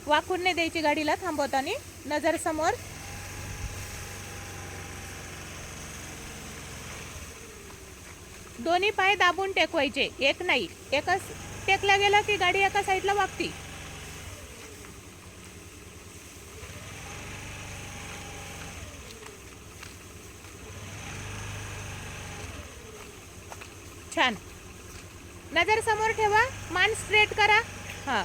वाकून नाही द्यायची गाडीला थांबवताना. नजर समोर. दोन्ही पाय दाबून टेकवायचे, एक नाही. एकच टेकला गेला की गाडी एका साईडला वागती. छान. नजर समोर ठेवा, मान स्ट्रेट करा. हां,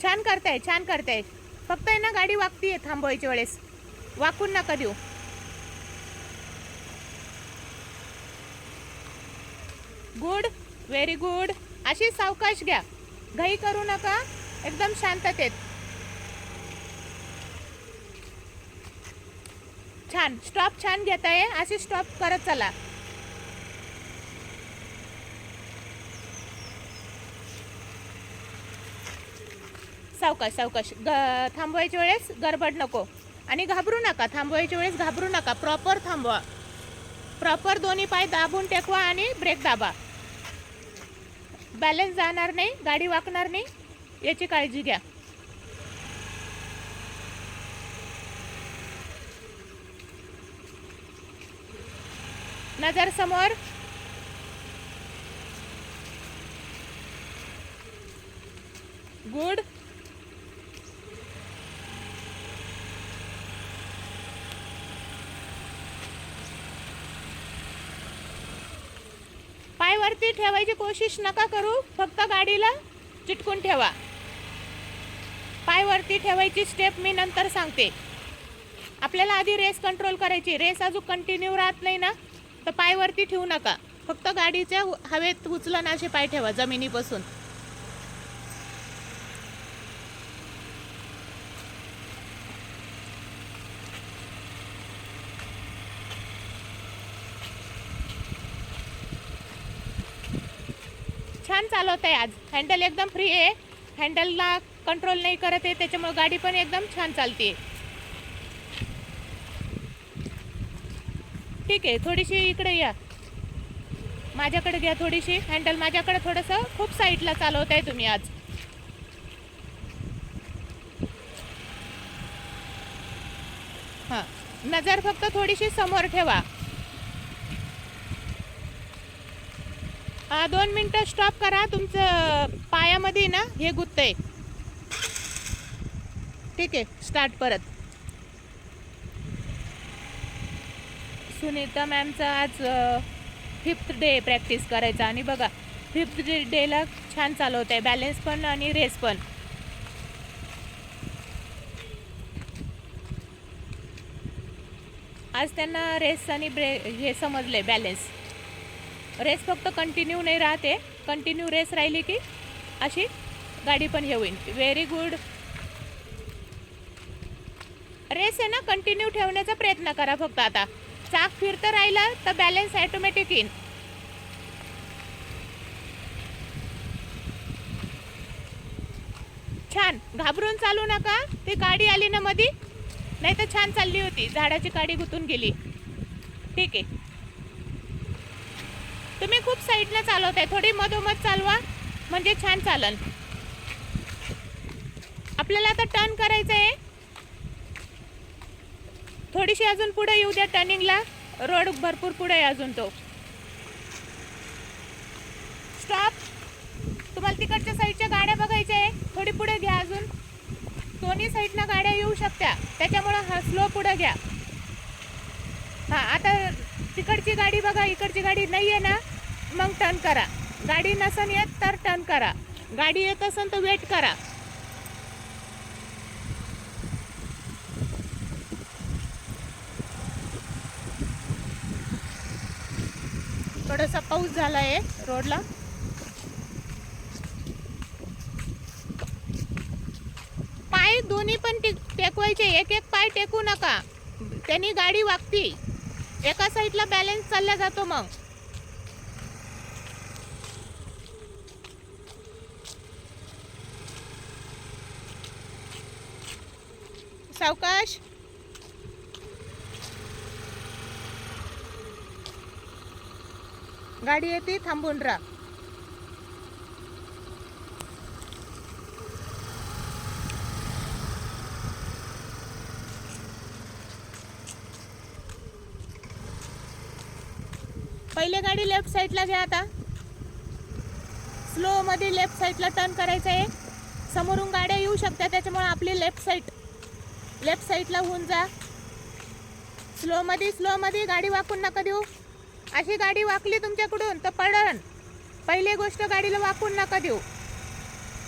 छान करताय, छान करताय. फक्त आहे ना गाडी वागतीये थांबवायच्या वेळेस, वाकून नका देऊ. Good, very good. अशी सावकाश घ्या, घाई करू नका, एकदम शांततेत. छान. स्टॉप छान घेताय, अशी स्टॉप करत चला. सावकाश सावकाश. थांबवायच्या वेळेस गडबड नको आणि घाबरू नका. थांबवायच्या वेळेस घाबरू नका, प्रॉपर थांबवा. प्रॉपर दोन्ही पाय दाबून टेकवा आणि ब्रेक दाबा. बॅलन्स जाणार नाही, गाडी वाकणार नाही, याची काळजी घ्या. नजर समोर. गुड. पाय वरती ठेवायची कोशिश नका करू, फक्त गाडीला चिटकून ठेवा. पाय वरती ठेवायची स्टेप मी नंतर सांगते. आपल्याला आधी रेस कंट्रोल करायची. रेस अजून कंटिन्यू राहत नाही ना, तर पाय वरती ठेवू नका. फक्त गाडीच्या हवेत उचला ना असे पाय ठेवा जमिनीपासून. छान चालवत आहे आज. हँडल एकदम फ्री आहे, हँडलला कंट्रोल नाही करत आहे, त्याच्यामुळे गाडी पण एकदम छान चालते. ठीक आहे, थोडीशी इकडे या, माझ्याकडे घ्या थोडीशी हँडल. माझ्याकडे थोडंसं खूप साईडला चालवत आहे तुम्ही आज. हां, नजर फक्त थोडीशी समोर ठेवा. 2 मिनटं स्टॉप करा. तुमचं पायामध्ये ना हे गुत्तंय. ठीक आहे, स्टार्ट परत. सुनीता मॅमचा आज 5th डे प्रॅक्टिस करायचा आणि बघा 5th डेला छान चालवत आहे, बॅलन्स पण आणि रेस पण. आज त्यांना रेस आणि हे समजले, बॅलन्स. रेस फक्त कंटिन्यू नाही राहते, कंटिन्यू रेस राहिली की अशी गाडी पण हे होईल. Very good. रेस आहे ना कंटिन्यू ठेवण्याचा प्रयत्न करा फक्त. आता चाक फिरतं राहिलं तर बॅलन्स ॲटोमॅटिक येईल. छान. घाबरून चालू नका. ती गाडी आली ना मधी, नाही तर छान चालली होती, झाडाची काडी गुतून गेली. ठीक आहे, तुम्ही खूप साईडनं चालवताय, थोडी मधोमध चालवा म्हणजे छान चालन. आपल्याला आता टर्न करायचं आहे. थोडीशी अजून पुढे येऊ द्या टर्निंगला, रोड भरपूर पुढे आहे अजून तो. स्टॉप. तुम्हाला तिकडच्या साईडच्या गाड्या बघायच्या आहे, थोडी पुढे घ्या अजून. दोन्ही साईडनं गाड्या येऊ शकत्या, त्याच्यामुळं हा स्लो पुढे घ्या. हां, आता तिकडची गाडी बघा, इकडची गाडी नाही आहे ना, मग टर्न करा. गाडी नसन येत तर टर्न करा, गाडी येत असेल तर वेट करा. थोडासा पाऊस झाला आहे रोडला. पाय दोन्ही पण टेकवायचे, एक एक पाय टेकू नका, त्यांनी गाडी वागती. एका साईडला बॅलन्स चालला जातो. मग सावकाश. गाडी येते, थांबून राहा. पहिले गाडी लेफ्ट साईडला घ्या. आता स्लो मध्ये लेफ्ट साईडला टर्न करायचं आहे. समोरून गाड्या येऊ शकतात, त्याच्यामुळे आपली लेफ्ट साईडला होऊन जा. स्लो मध्ये गाडी वाकून नका देऊ. अशी गाडी वाकली तुमच्याकडून तर पडन. पहिली गोष्ट, गाडीला वाकून नका देऊ.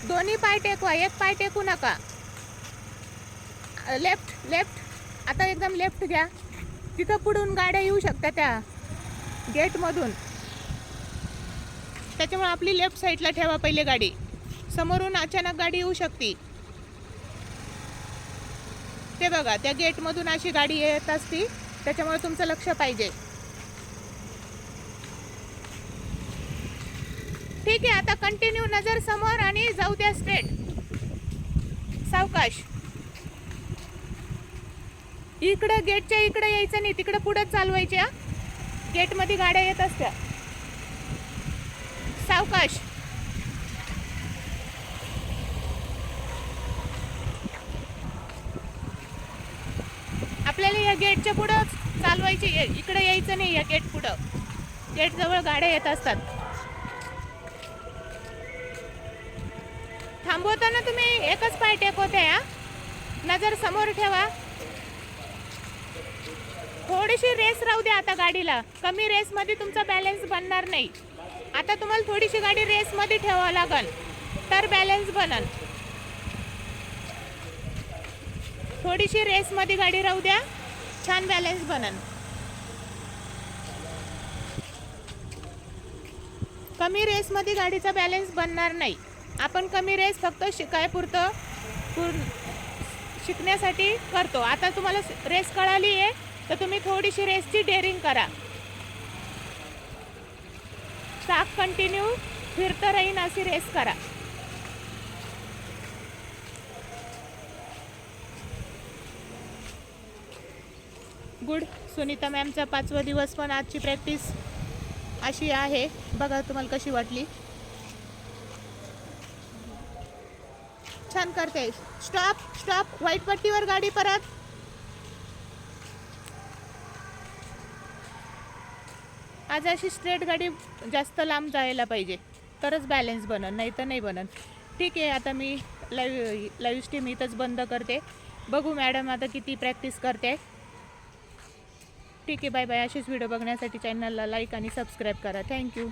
दोन्ही पाय टेकवा, एक पाय टेकू नका. लेफ्ट आता एकदम लेफ्ट घ्या. तिथं पुढून गाड्या येऊ शकतात त्या गेटमधून, त्याच्यामुळे आपली लेफ्ट साईडला ठेवा पहिले गाडी. समोरून अचानक गाडी येऊ शकते. ते बघा, त्या गेटमधून अशी गाडी येत असती, त्याच्यामुळे तुमचं लक्ष पाहिजे. ठीक आहे, आता कंटिन्यू नजर समोर आणि जाऊ द्या स्ट्रेट. सावकाश. इकडं गेटच्या इकडे यायचं नाही, तिकडे पुढे चालवायच्या. गेटमध्ये गाड्या येत असत्या. सावकाश. आपल्याला या गेटच्या पुढं चालवायची, इकडे यायचं नाही. या गेट पुढं, गेट जवळ गाड्या येत असतात. थांबवताना तुम्ही एकच पाय टेकवते. नजर समोर ठेवा. थोडीशी रेस राहू द्या आता गाडीला. कमी रेसमध्ये तुमचा बॅलन्स बनणार नाही. आता तुम्हाला थोडीशी गाडी रेसमध्ये ठेवावं लागल, तर बॅलन्स बनल. थोडीशी रेसमध्ये गाडी राहू द्या, छान बॅलन्स बनल. कमी रेसमध्ये गाडीचा बॅलन्स बनणार नाही. आपण कमी रेस फक्त शिकायपुरतं शिकण्यासाठी करतो. आता तुम्हाला रेस कळाली आहे, तर तुम्ही थोडीशी रेसची डेअरिंग करा. चाक कंटिन्यू फिरतं राहीन अशी रेस करा. गुड. सुनीता मॅमचा 5वा दिवस, पण आजची प्रॅक्टिस अशी आहे. बघा तुम्हाला कशी वाटली. छान करते. स्टॉप. व्हाईट पट्टीवर गाडी परत. आज अशी स्ट्रेट गाडी जास्त लांब जायला पाहिजे, तरच बॅलन्स बनन, नाही तर नाही बनन. ठीक आहे, आता मी लाईव्ह स्ट्रीम इथंच बंद करते. बघू मॅडम आता किती प्रॅक्टिस करते. ठीक आहे, बाय बाय. असेच व्हिडिओ बघण्यासाठी चॅनलला लाईक आणि सबस्क्राईब करा. थँक्यू.